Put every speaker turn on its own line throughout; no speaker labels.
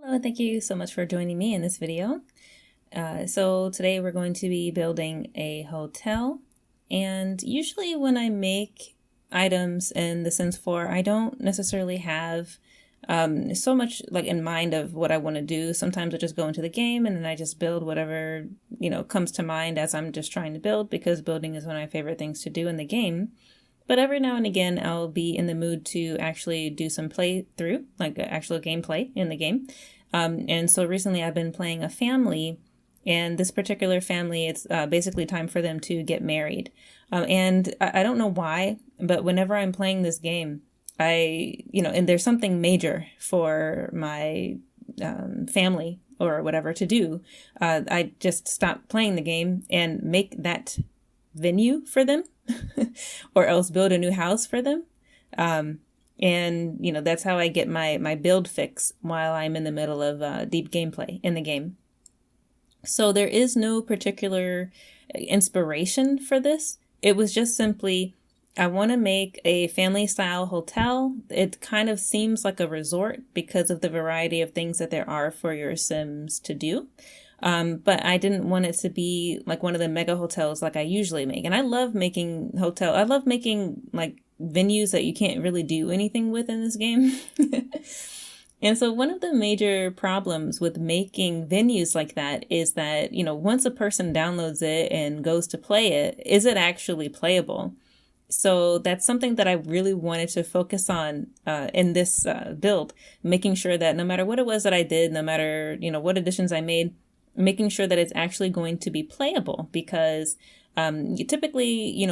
Hello, thank you so much for joining me in this video. So today we're going to be building a hotel, and usually when I make items in The Sims 4, I don't necessarily have so much like in mind of what I want to do. Sometimes I just go into the game and then I just build whatever, comes to mind as I'm just trying to build, because building is one of my favorite things to do in the game. But every now and again, I'll be in the mood to actually do some playthrough, like actual gameplay in the game. And so recently I've been playing a family, and this particular family, it's basically time for them to get married. And I don't know why, but whenever I'm playing this game, and there's something major for my family or whatever to do, I just stop playing the game and make that venue for them or else build a new house for them. And that's how I get my build fix while I'm in the middle of deep gameplay in the game. So there is no particular inspiration for this. It was just simply, I want to make a family style hotel. It kind of seems like a resort because of the variety of things that there are for your Sims to do. But I didn't want it to be like one of the mega hotels like I usually make. And I love making I love making like venues that you can't really do anything with in this game. And so one of the major problems with making venues like that is that, once a person downloads it and goes to play it, is it actually playable? So that's something that I really wanted to focus on in this build, making sure that no matter what it was that I did, no matter, what additions I made, making sure that it's actually going to be playable, because typically,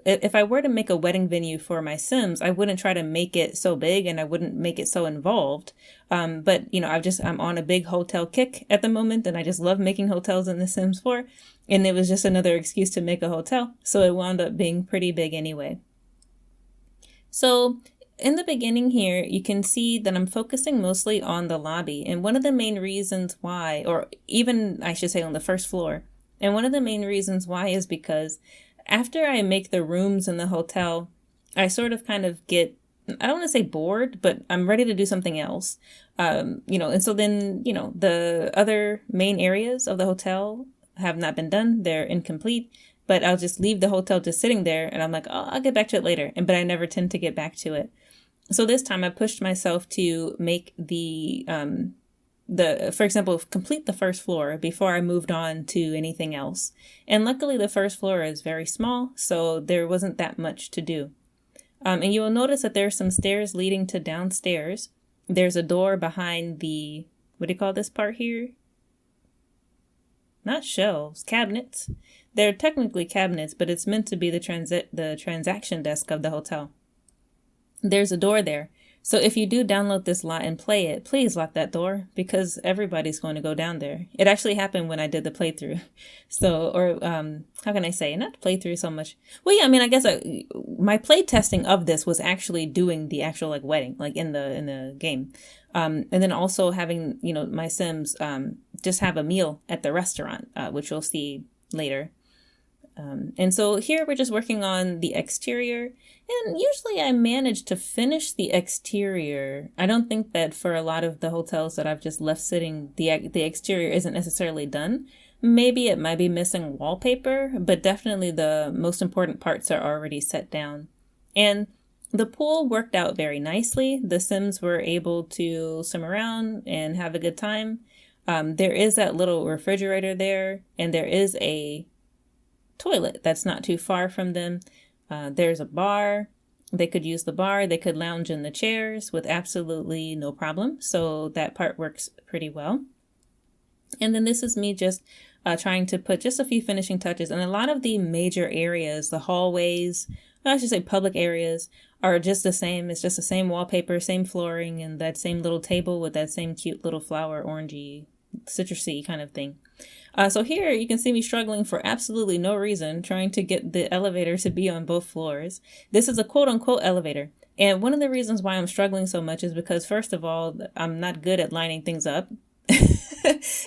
if I were to make a wedding venue for my Sims, I wouldn't try to make it so big and I wouldn't make it so involved. But I'm on a big hotel kick at the moment, and I just love making hotels in The Sims 4. And it was just another excuse to make a hotel. So it wound up being pretty big anyway. So in the beginning here, you can see that I'm focusing mostly on the lobby. And one of the main reasons why, or even I should say on the first floor, and one of the main reasons why is because after I make the rooms in the hotel, I sort of kind of get, I don't want to say bored, but I'm ready to do something else. And so then, the other main areas of the hotel have not been done. They're incomplete, but I'll just leave the hotel just sitting there and I'm like, oh, I'll get back to it later. But I never tend to get back to it. So this time I pushed myself to make for example, complete the first floor before I moved on to anything else. And luckily the first floor is very small, so there wasn't that much to do. And you will notice that there's some stairs leading to downstairs. There's a door behind the, what do you call this part here? Not shelves, cabinets. They're technically cabinets, but it's meant to be the transaction desk of the hotel. There's a door there. So if you do download this lot and play it, please lock that door, because everybody's going to go down there. It actually happened when I did the playthrough. So, or how can I say? Not playthrough so much. Well, yeah, I mean, I guess my play testing of this was actually doing the actual like wedding, like in the game. And then also having, my Sims just have a meal at the restaurant, which you'll see later. And so here we're just working on the exterior, and usually I manage to finish the exterior. I don't think that for a lot of the hotels that I've just left sitting, the exterior isn't necessarily done. Maybe it might be missing wallpaper, but definitely the most important parts are already set down. And the pool worked out very nicely. The Sims were able to swim around and have a good time. There is that little refrigerator there, and there is a toilet that's not too far from them. There's a bar. They could use the bar. They could lounge in the chairs with absolutely no problem. So that part works pretty well. And then this is me just trying to put just a few finishing touches. And a lot of the major areas, the hallways, I should say public areas, are just the same. It's just the same wallpaper, same flooring, and that same little table with that same cute little flower, orangey, citrusy kind of thing. So here you can see me struggling for absolutely no reason, trying to get the elevator to be on both floors. This is a quote unquote elevator. And one of the reasons why I'm struggling so much is because, first of all, I'm not good at lining things up.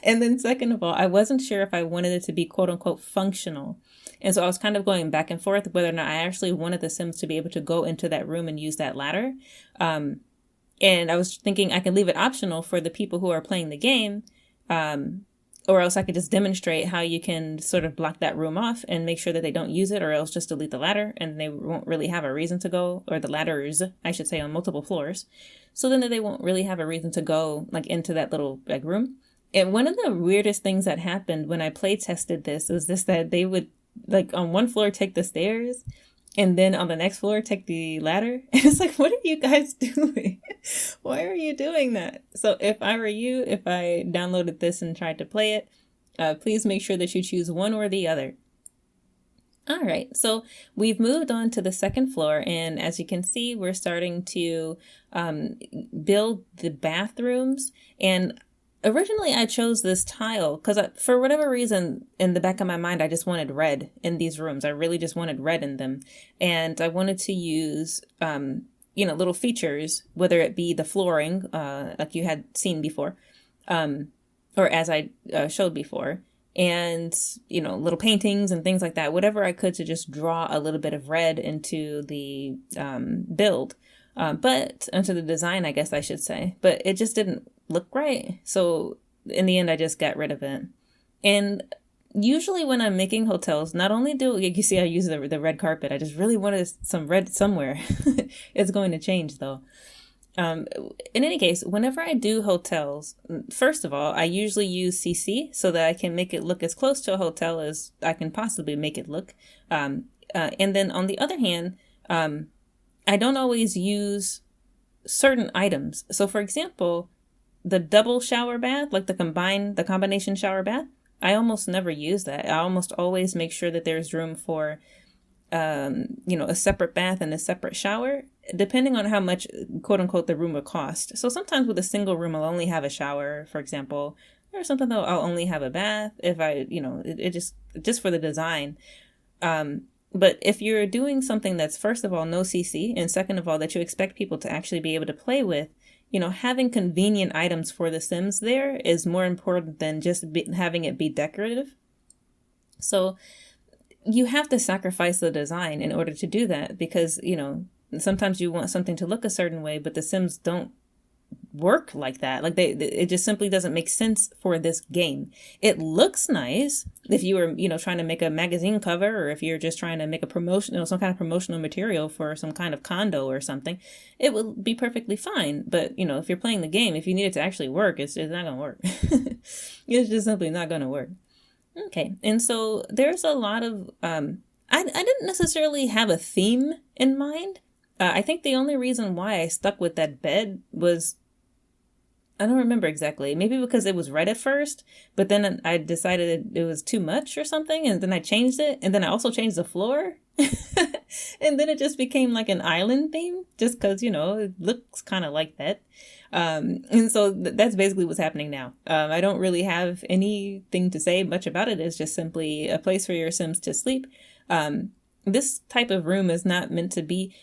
And then second of all, I wasn't sure if I wanted it to be quote unquote functional. And so I was kind of going back and forth whether or not I actually wanted the Sims to be able to go into that room and use that ladder. And I was thinking I could leave it optional for the people who are playing the game, or else I could just demonstrate how you can sort of block that room off and make sure that they don't use it, or else just delete the ladder and they won't really have a reason to go, or the ladders, I should say, on multiple floors. So then they won't really have a reason to go like into that little like room. And one of the weirdest things that happened when I play tested this was this, that they would like on one floor take the stairs and then on the next floor take the ladder. And it's like, what are you guys doing? Why are you doing that? So if I were you, if I downloaded this and tried to play it, please make sure that you choose one or the other. All right, so we've moved on to the second floor, and as you can see, we're starting to build the bathrooms. And originally I chose this tile because for whatever reason in the back of my mind, I just wanted red in these rooms. I really just wanted red in them. And I wanted to use, little features, whether it be the flooring, like you had seen before, or as I showed before, and, little paintings and things like that, whatever I could to just draw a little bit of red into the build. But into the design, I guess I should say, but it just didn't look right. So in the end, I just got rid of it. And usually when I'm making hotels, not only do you see I use the red carpet, I just really wanted some red somewhere. It's going to change though. In any case, whenever I do hotels, first of all, I usually use CC so that I can make it look as close to a hotel as I can possibly make it look. And then on the other hand, I don't always use certain items. So for example, the double shower bath, like the combination shower bath, I almost never use that. I almost always make sure that there's room for, a separate bath and a separate shower, depending on how much, quote unquote, the room will cost. So sometimes with a single room, I'll only have a shower, for example, or something though, I'll only have a bath if it just for the design. But if you're doing something that's, first of all, no CC, and second of all, that you expect people to actually be able to play with, having convenient items for the Sims there is more important than just having it be decorative. So you have to sacrifice the design in order to do that because, sometimes you want something to look a certain way, but the Sims don't work like that. Like it just simply doesn't make sense for this game. It looks nice if you were, trying to make a magazine cover, or if you're just trying to make a promotion, some kind of promotional material for some kind of condo or something, it will be perfectly fine. But, if you're playing the game, if you need it to actually work, it's not going to work. It's just simply not going to work. Okay. And so there's a lot of, I didn't necessarily have a theme in mind. I think the only reason why I stuck with that bed was, I don't remember exactly. Maybe because it was red at first, but then I decided it was too much or something, and then I changed it, and then I also changed the floor, and then it just became like an island theme, just because, it looks kind of like that. And so that's basically what's happening now. I don't really have anything to say much about it. It's just simply a place for your Sims to sleep. This type of room is not meant to be...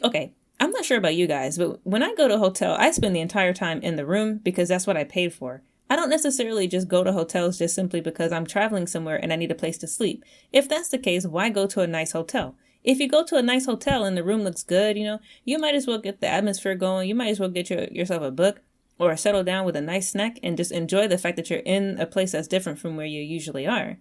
Okay, I'm not sure about you guys, but when I go to a hotel, I spend the entire time in the room because that's what I paid for. I don't necessarily just go to hotels just simply because I'm traveling somewhere and I need a place to sleep. If that's the case, why go to a nice hotel? If you go to a nice hotel and the room looks good, you might as well get the atmosphere going. You might as well get yourself a book or settle down with a nice snack and just enjoy the fact that you're in a place that's different from where you usually are.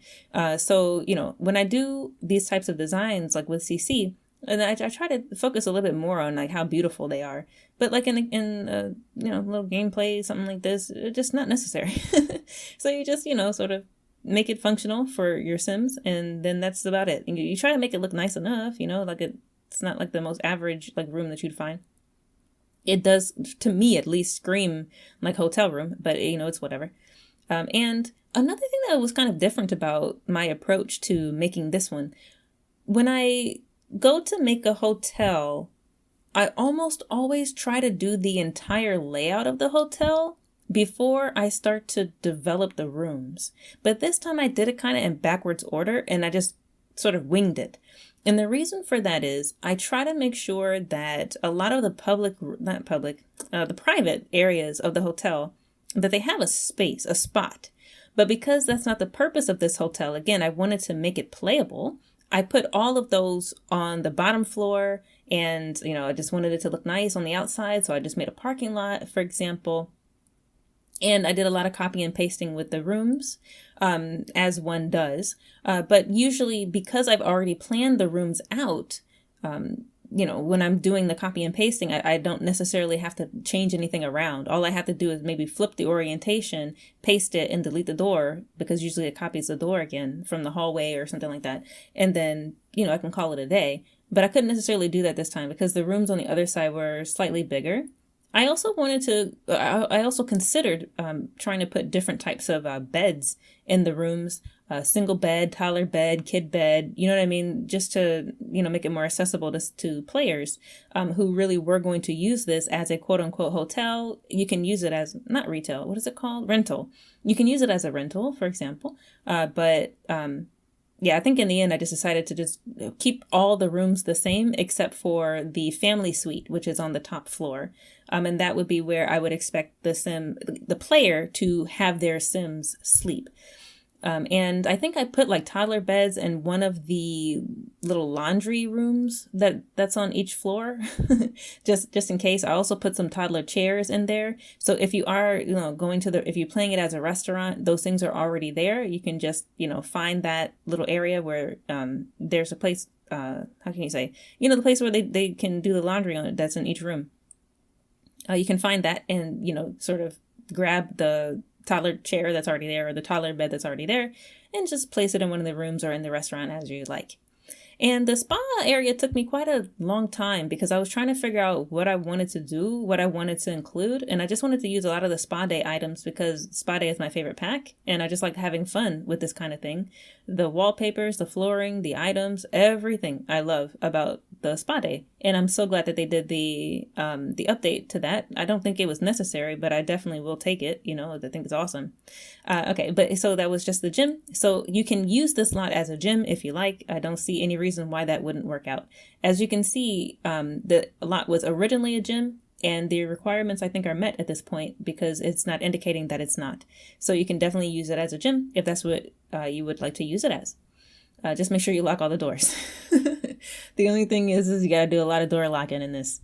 So, when I do these types of designs, like with CC, and I try to focus a little bit more on like how beautiful they are, but like in little gameplay, something like this, it's just not necessary. So you just, sort of make it functional for your Sims, and then that's about it. And you try to make it look nice enough, like it's not like the most average like room that you'd find. It does, to me at least, scream like hotel room, but it's whatever. And another thing that was kind of different about my approach to making this one, when I go to make a hotel, I almost always try to do the entire layout of the hotel before I start to develop the rooms. But this time I did it kind of in backwards order, and I just sort of winged it. And the reason for that is I try to make sure that a lot of the the private areas of the hotel, that they have a space, a spot. But because that's not the purpose of this hotel, again, I wanted to make it playable. I put all of those on the bottom floor And, I just wanted it to look nice on the outside. So I just made a parking lot, for example. And I did a lot of copy and pasting with the rooms, as one does. But usually because I've already planned the rooms out, when I'm doing the copy and pasting, I don't necessarily have to change anything around. All I have to do is maybe flip the orientation, paste it, and delete the door, because usually it copies the door again from the hallway or something like that. And then, I can call it a day. But I couldn't necessarily do that this time because the rooms on the other side were slightly bigger. I also I also considered trying to put different types of beds in the rooms, single bed, toddler bed, kid bed, you know what I mean? Just to, make it more accessible to players who really were going to use this as a quote unquote hotel. You can use it as, not retail, what is it called? Rental. You can use it as a rental, for example. Yeah, I think in the end, I just decided to just keep all the rooms the same except for the family suite, which is on the top floor. And that would be where I would expect the player to have their Sims sleep. And I think I put like toddler beds in one of the little laundry rooms that's on each floor, just in case. I also put some toddler chairs in there. So if you are, if you're playing it as a restaurant, those things are already there. You can just, find that little area where there's a place, how can you say, the place where they can do the laundry on it, that's in each room. You can find that and, sort of grab the toddler chair that's already there or the toddler bed that's already there and just place it in one of the rooms or in the restaurant as you like. And the spa area took me quite a long time because I was trying to figure out what I wanted to do, what I wanted to include. And I just wanted to use a lot of the spa day items because spa day is my favorite pack. And I just like having fun with this kind of thing. The wallpapers, the flooring, the items, everything I love about the spa day. And I'm so glad that they did the update to that. I don't think it was necessary, but I definitely will take it. I think it's awesome. Okay, but so that was just the gym. So you can use this lot as a gym if you like. I don't see any reason why that wouldn't work out. As you can see, the lot was originally a gym, and the requirements I think are met at this point because it's not indicating that it's not. So you can definitely use it as a gym if that's what you would like to use it as. Just make sure you lock all the doors. The only thing is you got to do a lot of door locking in this.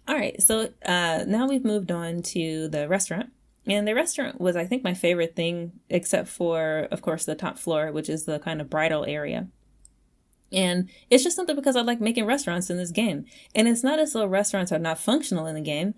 All right, so now we've moved on to the restaurant. And the restaurant was, I think, my favorite thing, except for, of course, the top floor, which is the kind of bridal area. And it's just something because I like making restaurants in this game. And it's not as though restaurants are not functional in the game.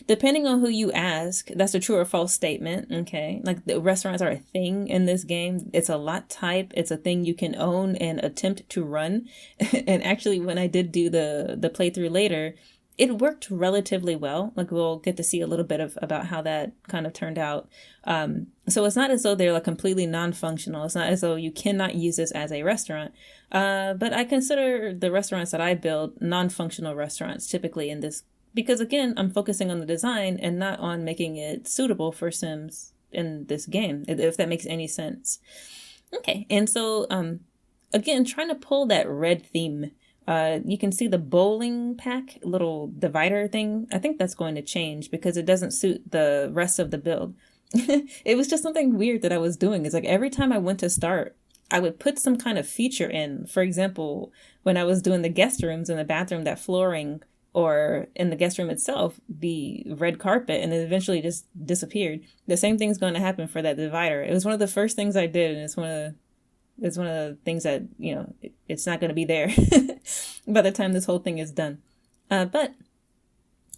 Depending on who you ask, that's a true or false statement. Okay. Like the restaurants are a thing in this game. It's a lot type. It's a thing you can own and attempt to run. And actually, when I did do the playthrough later, it worked relatively well. Like we'll get to see a little bit about how that kind of turned out. So it's not as though they're like completely non-functional. It's not as though you cannot use this as a restaurant. But I consider the restaurants that I build non-functional restaurants typically in this, because again, I'm focusing on the design and not on making it suitable for Sims in this game, if that makes any sense. Okay. And so, again, trying to pull that red theme. You can see the bowling pack little divider thing. I think that's going to change because it doesn't suit the rest of the build. It was just something weird that I was doing. It's like every time I went to start, I would put some kind of feature in. For example, when I was doing the guest rooms in the bathroom, that flooring, or in the guest room itself, the red carpet, and it eventually just disappeared. The same thing's going to happen for that divider. It was one of the first things I did, and it's one of the things that, it's not going to be there by the time this whole thing is done. But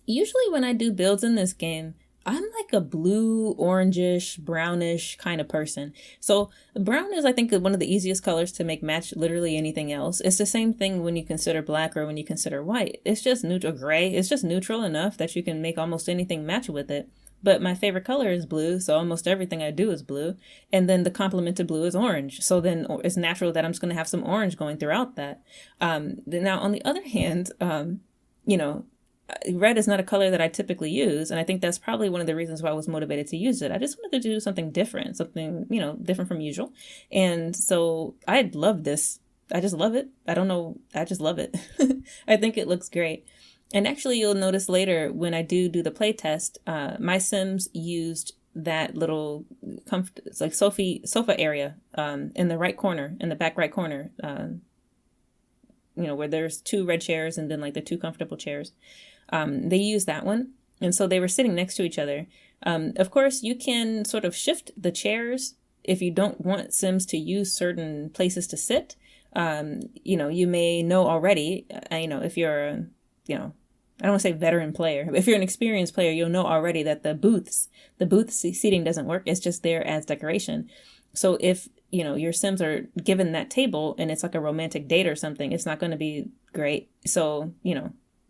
usually when I do builds in this game, I'm like a blue, orangish, brownish kind of person. So brown is, I think, one of the easiest colors to make match literally anything else. It's the same thing when you consider black or when you consider white. It's just neutral. Gray. It's just neutral enough that you can make almost anything match with it. But my favorite color is blue, so almost everything I do is blue. And then the complement to blue is orange. So then it's natural that I'm just going to have some orange going throughout that. Now, on the other hand, red is not a color that I typically use. And I think that's probably one of the reasons why I was motivated to use it. I just wanted to do something different, different from usual. And so I love this. I just love it. I don't know. I just love it. I think it looks great. And actually, you'll notice later when I do the play test, my Sims used that little it's like sofa area in the right corner, in the back right corner. where there's 2 red chairs and then like the 2 comfortable chairs. They used that one. And so they were sitting next to each other. Of course, you can sort of shift the chairs if you don't want Sims to use certain places to sit. You may know already, if you're, I don't want to say veteran player, but if you're an experienced player, you'll know already that the booth seating doesn't work. It's just there as decoration. So if, your Sims are given that table and it's like a romantic date or something, it's not going to be great. So,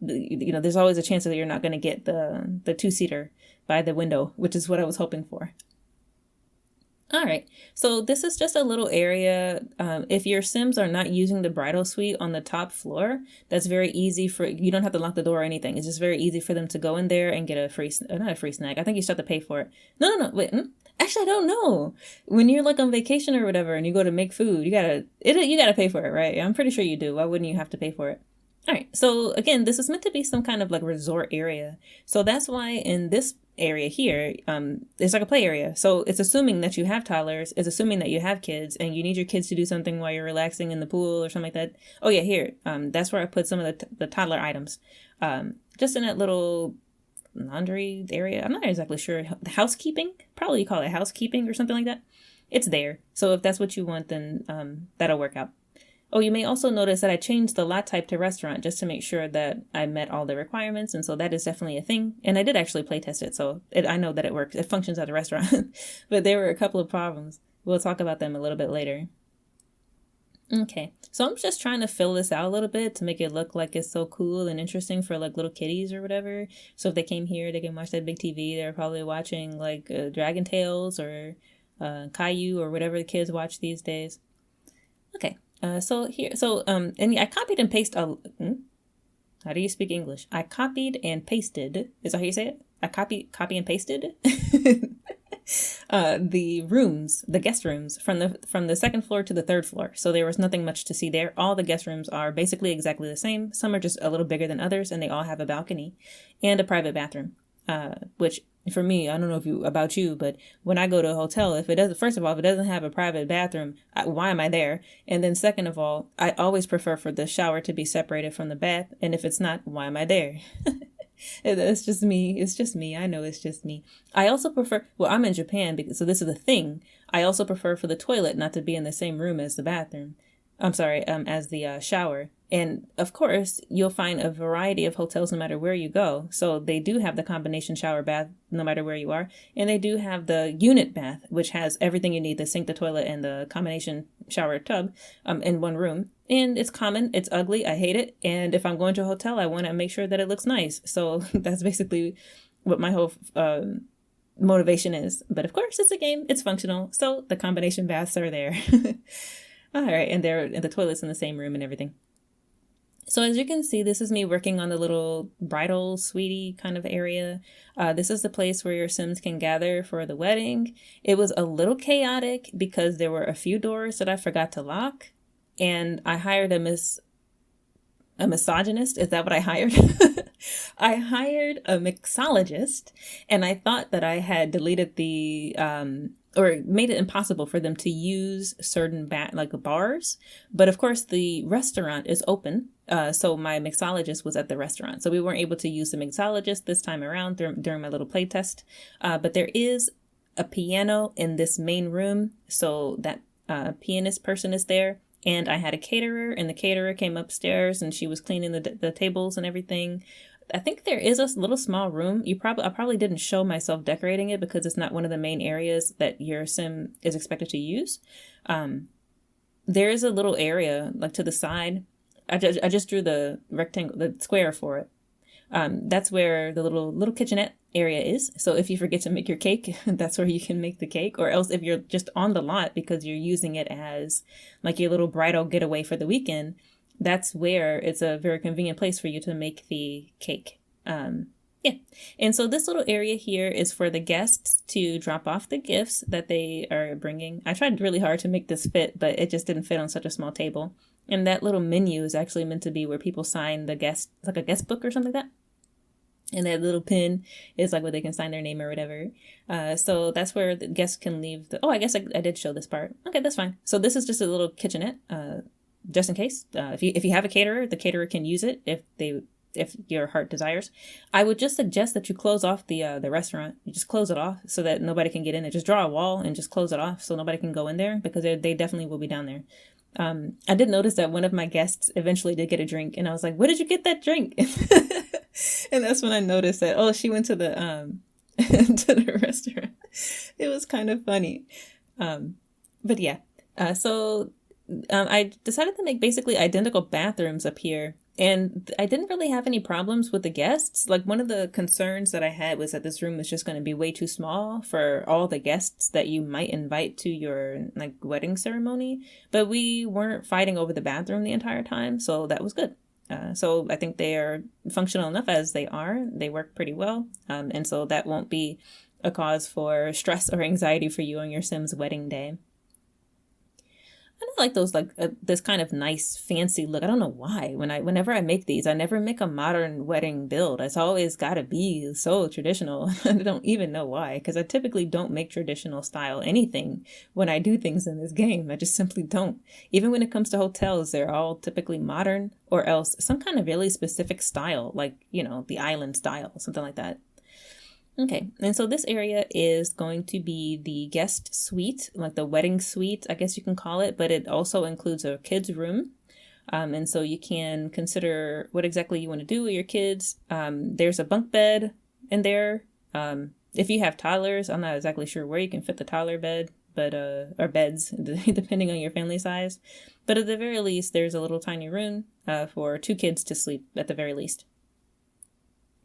there's always a chance that you're not going to get the 2-seater by the window, which is what I was hoping for. All right, so this is just a little area. If your Sims are not using the bridal suite on the top floor, that's very easy you don't have to lock the door or anything. It's just very easy for them to go in there and get not a free snack. I think you still have to pay for it. No, wait. Actually, I don't know. When you're like on vacation or whatever and you go to make food, you gotta pay for it, right? I'm pretty sure you do. Why wouldn't you have to pay for it? All right, so again, this is meant to be some kind of like resort area. So that's why in this area here, it's like a play area. So it's assuming that you have toddlers, it's assuming that you have kids and you need your kids to do something while you're relaxing in the pool or something like that. Oh yeah, here, that's where I put some of the toddler items. Just in that little laundry area. I'm not exactly sure. Housekeeping? Probably you call it housekeeping or something like that. It's there. So if that's what you want, then that'll work out. Oh, you may also notice that I changed the lot type to restaurant just to make sure that I met all the requirements. And so that is definitely a thing. And I did actually play test it. So I know that it works. It functions at a restaurant. But there were a couple of problems. We'll talk about them a little bit later. Okay, so I'm just trying to fill this out a little bit to make it look like it's so cool and interesting for like little kiddies or whatever. So if they came here, they can watch that big TV. They're probably watching like Dragon Tales or Caillou or whatever the kids watch these days. Okay. And I copied and pasted. How do you speak English? I copied and pasted. Is that how you say it? I copy and pasted the guest rooms from the second floor to the third floor. So there was nothing much to see there. All the guest rooms are basically exactly the same. Some are just a little bigger than others, and they all have a balcony and a private bathroom. Which for me, I don't know about you, but when I go to a hotel, if it doesn't have a private bathroom, why am I there? And then second of all, I always prefer for the shower to be separated from the bath. And if it's not, why am I there? It's just me. It's just me. I know it's just me. I also prefer, I'm in Japan, so this is a thing. I also prefer for the toilet not to be in the same room as the bathroom. As the shower. And of course, you'll find a variety of hotels no matter where you go. So they do have the combination shower bath no matter where you are. And they do have the unit bath, which has everything you need, the sink, the toilet, and the combination shower tub in one room. And it's common. It's ugly. I hate it. And if I'm going to a hotel, I want to make sure that it looks nice. So that's basically what my whole motivation is. But of course, it's a game. It's functional. So the combination baths are there. All right. And the toilet's in the same room and everything. So as you can see, this is me working on the little bridal sweetie kind of area. This is the place where your Sims can gather for the wedding. It was a little chaotic because there were a few doors that I forgot to lock. And I hired a misogynist. Is that what I hired? I hired a mixologist, and I thought that I had deleted or made it impossible for them to use certain bars. But of course, the restaurant is open. So my mixologist was at the restaurant. So we weren't able to use the mixologist this time around during my little play test. But there is a piano in this main room. So that pianist person is there. And I had a caterer, and the caterer came upstairs and she was cleaning the tables and everything. I think there is a little small room. I probably didn't show myself decorating it because it's not one of the main areas that your Sim is expected to use. There is a little area like to the side. I just drew the square for it. That's where the little kitchenette area is. So if you forget to make your cake, that's where you can make the cake. Or else if you're just on the lot because you're using it as like your little bridal getaway for the weekend, that's where it's a very convenient place for you to make the cake. Yeah. And so this little area here is for the guests to drop off the gifts that they are bringing. I tried really hard to make this fit, but it just didn't fit on such a small table. And that little menu is actually meant to be where people sign the guest, like a guest book or something like that. And that little pin is like where they can sign their name or whatever. So that's where the guests can leave I guess I did show this part. Okay, that's fine. So this is just a little kitchenette. just in case. If you have a caterer, the caterer can use it if your heart desires. I would just suggest that you close off the restaurant. You just close it off so that nobody can get in there. Just draw a wall and just close it off so nobody can go in there, because they definitely will be down there. I did notice that one of my guests eventually did get a drink, and I was like, "Where did you get that drink?" And that's when I noticed that, oh, she went to the to the restaurant. It was kind of funny. But yeah, so I decided to make basically identical bathrooms up here. And I didn't really have any problems with the guests. Like, one of the concerns that I had was that this room was just going to be way too small for all the guests that you might invite to your like wedding ceremony. But we weren't fighting over the bathroom the entire time, so that was good. So I think they are functional enough as they are. They work pretty well. And so that won't be a cause for stress or anxiety for you on your Sims wedding day. I don't like those, like this kind of nice fancy look. I don't know why. Whenever I make these, I never make a modern wedding build. It's always got to be so traditional. I don't even know why, because I typically don't make traditional style anything when I do things in this game. I just simply don't. Even when it comes to hotels, they're all typically modern or else some kind of really specific style, like, the island style, something like that. Okay, and so this area is going to be the guest suite, like the wedding suite, I guess you can call it, but it also includes a kid's room. And so you can consider what exactly you want to do with your kids. There's a bunk bed in there. If you have toddlers, I'm not exactly sure where you can fit the toddler bed, but or beds, depending on your family size. But at the very least, there's a little tiny room for 2 kids to sleep at the very least.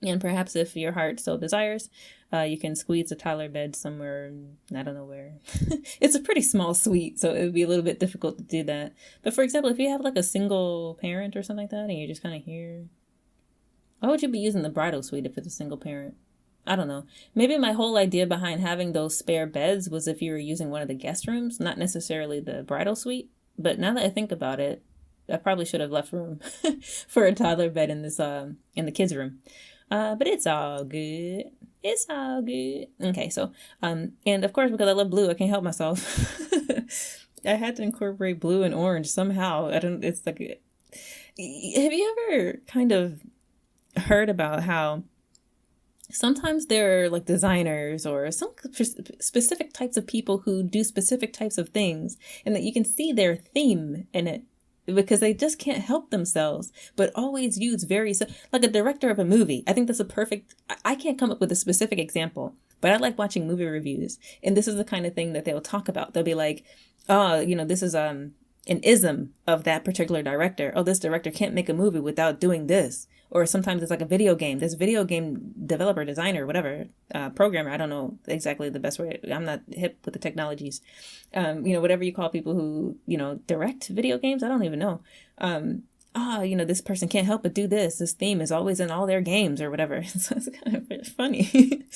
And perhaps if your heart so desires, you can squeeze a toddler bed somewhere, I don't know where. It's a pretty small suite, so it would be a little bit difficult to do that. But for example, if you have like a single parent or something like that, and you're just kind of here, why would you be using the bridal suite if it's a single parent? I don't know. Maybe my whole idea behind having those spare beds was if you were using one of the guest rooms, not necessarily the bridal suite. But now that I think about it, I probably should have left room for a toddler bed in the kids' room. But it's all good. It's all good. Okay, so, and of course, because I love blue, I can't help myself. I had to incorporate blue and orange somehow. It's like, have you ever kind of heard about how sometimes there are like designers or some specific types of people who do specific types of things, and that you can see their theme in it? Because they just can't help themselves, but always use like a director of a movie. I think that's I can't come up with a specific example, but I like watching movie reviews. And this is the kind of thing that they'll talk about. They'll be like, oh, this is an ism of that particular director. Oh, this director can't make a movie without doing this. Or sometimes it's like a video game. This video game developer, designer, whatever, programmer. I don't know exactly the best way. I'm not hip with the technologies. Whatever you call people who, direct video games. I don't even know. This person can't help but do this. This theme is always in all their games or whatever. So it's kind of funny.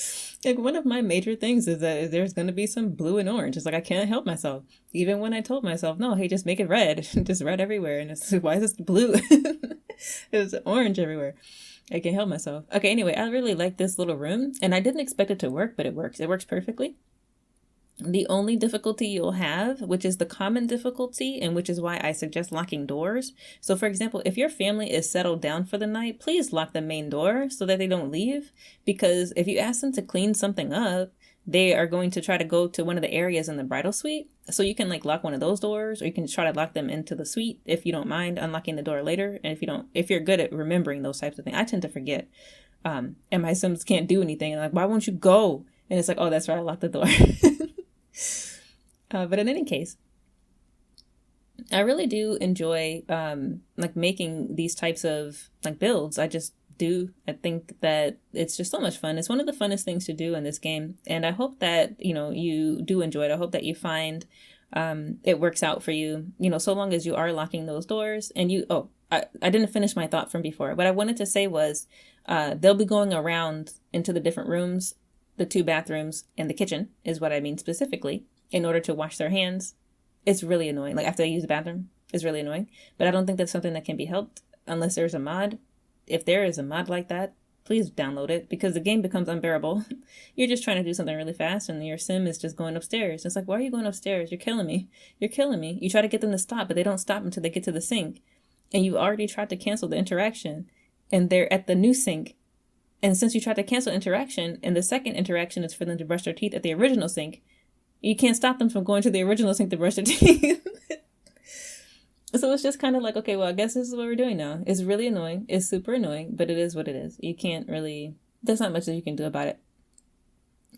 Like, one of my major things is that there's going to be some blue and orange. It's like, I can't help myself. Even when I told myself, no, hey, just make it red. Just red everywhere. And it's like, why is this blue? It was orange everywhere. I can't help myself. Okay, anyway, I really like this little room. And I didn't expect it to work, but it works. It works perfectly. The only difficulty you'll have, which is the common difficulty, and which is why I suggest locking doors. So for example, if your family is settled down for the night, please lock the main door so that they don't leave. Because if you ask them to clean something up, they are going to try to go to one of the areas in the bridal suite. So you can like lock one of those doors, or you can try to lock them into the suite if you don't mind unlocking the door later. And if you're good at remembering those types of things. I tend to forget. And my Sims can't do anything. And like, why won't you go? And it's like, oh, that's right, I locked the door. But in any case, I really do enjoy like making these types of like builds. I just do. I think that it's just so much fun. It's one of the funnest things to do in this game. And I hope that, you do enjoy it. I hope that you find it works out for you, so long as you are locking those doors. And I didn't finish my thought from before. What I wanted to say was they'll be going around into the different rooms, the 2 bathrooms, and the kitchen is what I mean specifically, in order to wash their hands. It's really annoying. Like, after they use the bathroom, it's really annoying. But I don't think that's something that can be helped unless there's a mod. If there is a mod like that, please download it, because the game becomes unbearable. You're just trying to do something really fast and your sim is just going upstairs. It's like, why are you going upstairs? You're killing me. You're killing me. You try to get them to stop, but they don't stop until they get to the sink. And you already tried to cancel the interaction and they're at the new sink. And since you tried to cancel interaction and the second interaction is for them to brush their teeth at the original sink, you can't stop them from going to the original sink to brush their teeth. So it's just kind of like, okay, well, I guess this is what we're doing now. It's really annoying. It's super annoying, but it is what it is. You can't really, there's not much that you can do about it.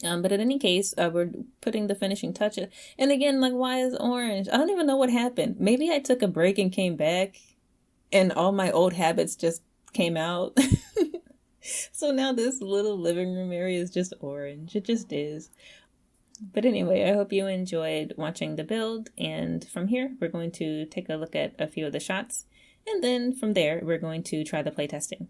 But in any case, we're putting the finishing touches. And again, like, why is orange? I don't even know what happened. Maybe I took a break and came back and all my old habits just came out. So now this little living room area is just orange. It just is. But anyway, I hope you enjoyed watching the build, and from here we're going to take a look at a few of the shots, and then from there we're going to try the playtesting.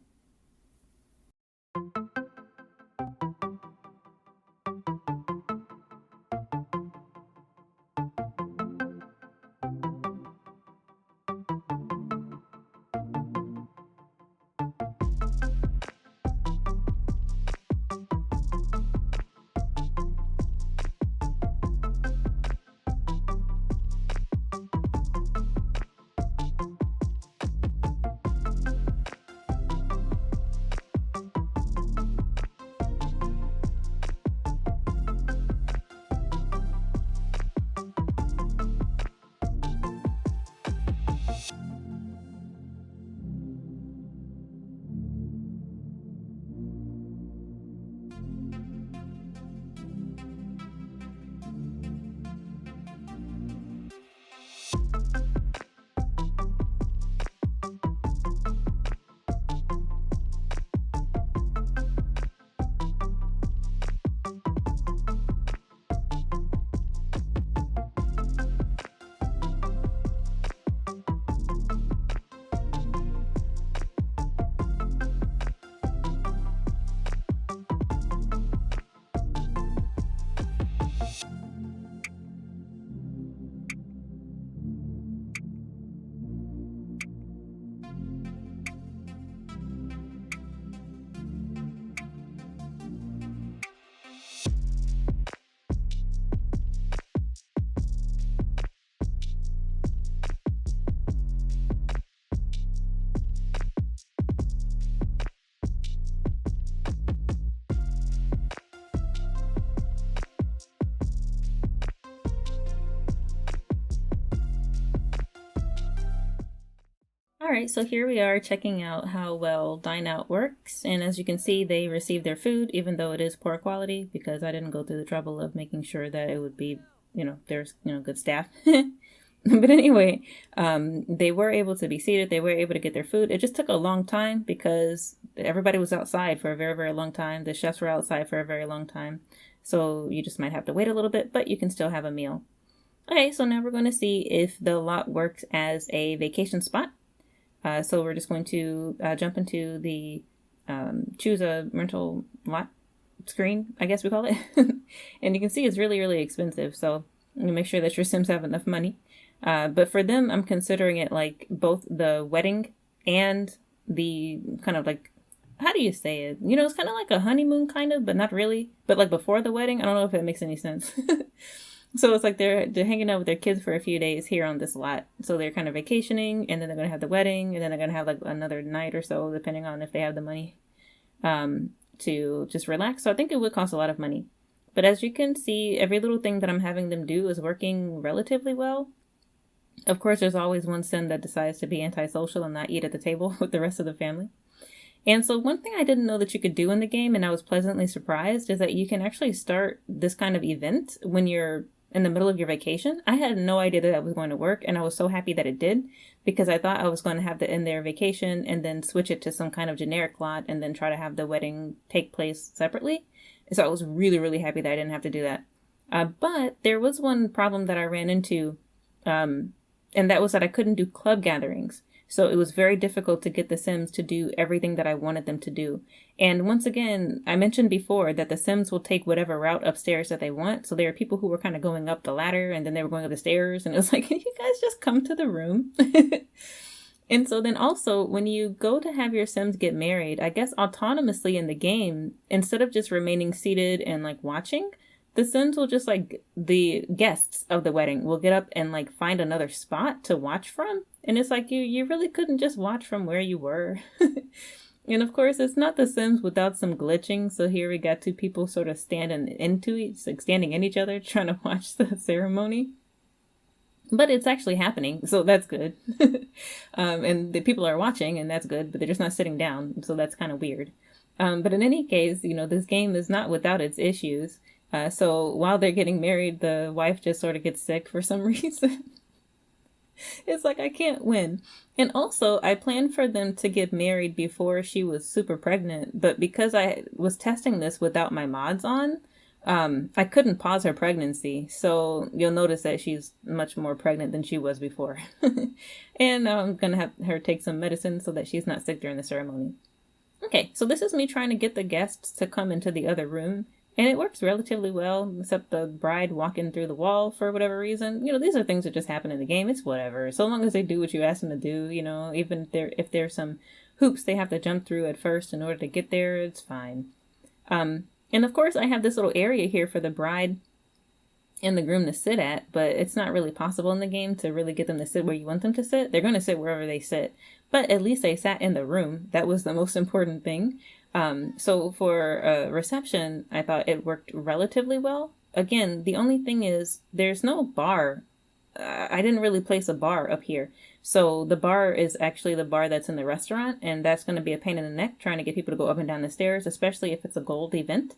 Alright, so here we are checking out how well Dine Out works, and as you can see, they received their food, even though it is poor quality, because I didn't go through the trouble of making sure that it would be, there's, good staff. But anyway, they were able to be seated, they were able to get their food. It just took a long time because everybody was outside for a very, very long time. The chefs were outside for a very long time, so you just might have to wait a little bit, but you can still have a meal. Okay, so now we're going to see if the lot works as a vacation spot. So we're just going to jump into the choose a rental lot screen, I guess we call it. And you can see it's really, really expensive. So you make sure that your Sims have enough money. But for them, I'm considering it like both the wedding and the kind of like, how do you say it? It's kind of like a honeymoon kind of, but not really. But like before the wedding, I don't know if it makes any sense. So it's like they're hanging out with their kids for a few days here on this lot. So they're kind of vacationing, and then they're going to have the wedding, and then they're going to have like another night or so, depending on if they have the money, to just relax. So I think it would cost a lot of money. But as you can see, every little thing that I'm having them do is working relatively well. Of course, there's always one sim that decides to be antisocial and not eat at the table with the rest of the family. And so one thing I didn't know that you could do in the game, and I was pleasantly surprised, is that you can actually start this kind of event when you're in the middle of your vacation. I had no idea that was going to work, and I was so happy that it did, because I thought I was going to have to end their vacation and then switch it to some kind of generic lot and then try to have the wedding take place separately. So I was really, really happy that I didn't have to do that. But there was one problem that I ran into, and that was that I couldn't do club gatherings. So it was very difficult to get the Sims to do everything that I wanted them to do. And once again, I mentioned before that the Sims will take whatever route upstairs that they want. So there are people who were kind of going up the ladder and then they were going up the stairs. And it was like, can you guys just come to the room? And so then also, when you go to have your Sims get married, I guess autonomously in the game, instead of just remaining seated and like watching, the Sims will just like the guests of the wedding will get up and like find another spot to watch from. And it's like you really couldn't just watch from where you were. And of course, it's not The Sims without some glitching. So here we got two people sort of standing in each other, trying to watch the ceremony. But it's actually happening, so that's good. And the people are watching, and that's good, but they're just not sitting down, so that's kind of weird. But in any case, this game is not without its issues. So while they're getting married, the wife just sort of gets sick for some reason. It's like, I can't win. And also, I planned for them to get married before she was super pregnant, but because I was testing this without my mods on, I couldn't pause her pregnancy, so you'll notice that she's much more pregnant than she was before. And I'm gonna have her take some medicine so that she's not sick during the ceremony. Okay, so this is me trying to get the guests to come into the other room, and it works relatively well, except the bride walking through the wall for whatever reason. These are things that just happen in the game. It's whatever. So long as they do what you ask them to do, even if there's some hoops they have to jump through at first in order to get there, it's fine. And of course, I have this little area here for the bride and the groom to sit at, but it's not really possible in the game to really get them to sit where you want them to sit. They're going to sit wherever they sit, but at least they sat in the room. That was the most important thing. So for reception, I thought it worked relatively well. Again, the only thing is there's no bar. I didn't really place a bar up here. So the bar is actually the bar that's in the restaurant, and that's going to be a pain in the neck trying to get people to go up and down the stairs, especially if it's a gold event.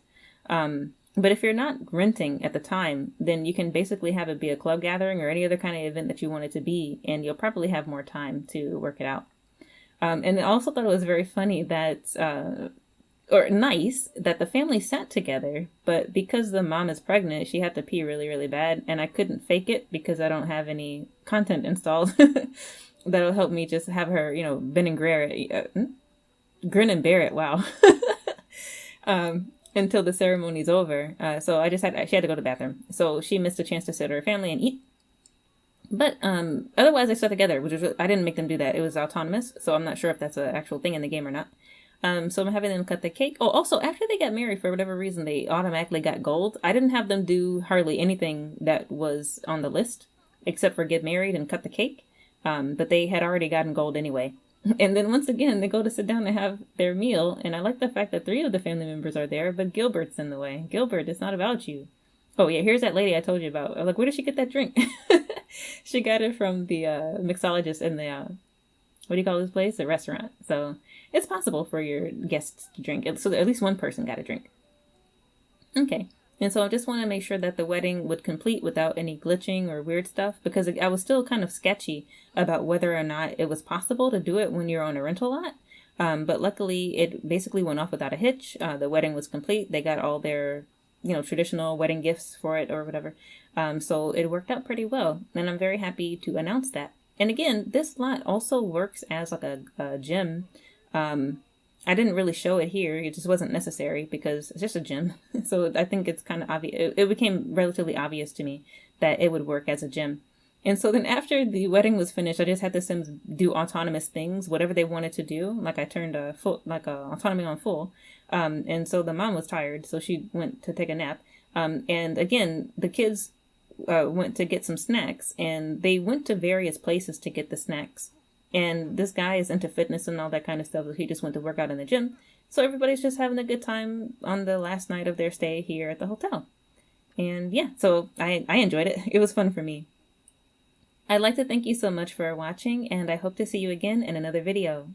But if you're not renting at the time, then you can basically have it be a club gathering or any other kind of event that you want it to be, and you'll probably have more time to work it out. And I also thought it was very funny that, or nice, that the family sat together, but because the mom is pregnant, she had to pee really, really bad, and I couldn't fake it because I don't have any content installed that'll help me just have her, grin and bear it, wow. Until the ceremony's over. So she had to go to the bathroom. So she missed a chance to sit with her family and eat. But otherwise, they sat together, I didn't make them do that. It was autonomous, so I'm not sure if that's an actual thing in the game or not. So I'm having them cut the cake. Oh, also, after they got married, for whatever reason, they automatically got gold. I didn't have them do hardly anything that was on the list, except for get married and cut the cake. But they had already gotten gold anyway. And then once again, they go to sit down and have their meal. And I like the fact that 3 of the family members are there, but Gilbert's in the way. Gilbert, it's not about you. Oh, yeah, here's that lady I told you about. I'm like, where did she get that drink? She got it from the mixologist in the, what do you call this place? The restaurant. So it's possible for your guests to drink. So at least one person got a drink. Okay. And so I just want to make sure that the wedding would complete without any glitching or weird stuff, because I was still kind of sketchy about whether or not it was possible to do it when you're on a rental lot. But luckily, it basically went off without a hitch. The wedding was complete. They got all their, traditional wedding gifts for it or whatever. So it worked out pretty well. And I'm very happy to announce that. And again, this lot also works as like a gym. I didn't really show it here. It just wasn't necessary because it's just a gym. So I think it's kind of obvious. It became relatively obvious to me that it would work as a gym. And so then after the wedding was finished, I just had the Sims do autonomous things, whatever they wanted to do. Like I turned autonomy on full. And so the mom was tired, so she went to take a nap. And again, the kids went to get some snacks, and they went to various places to get the snacks. And this guy is into fitness and all that kind of stuff. So he just went to work out in the gym. So everybody's just having a good time on the last night of their stay here at the hotel. And yeah, so I enjoyed it. It was fun for me. I'd like to thank you so much for watching, and I hope to see you again in another video.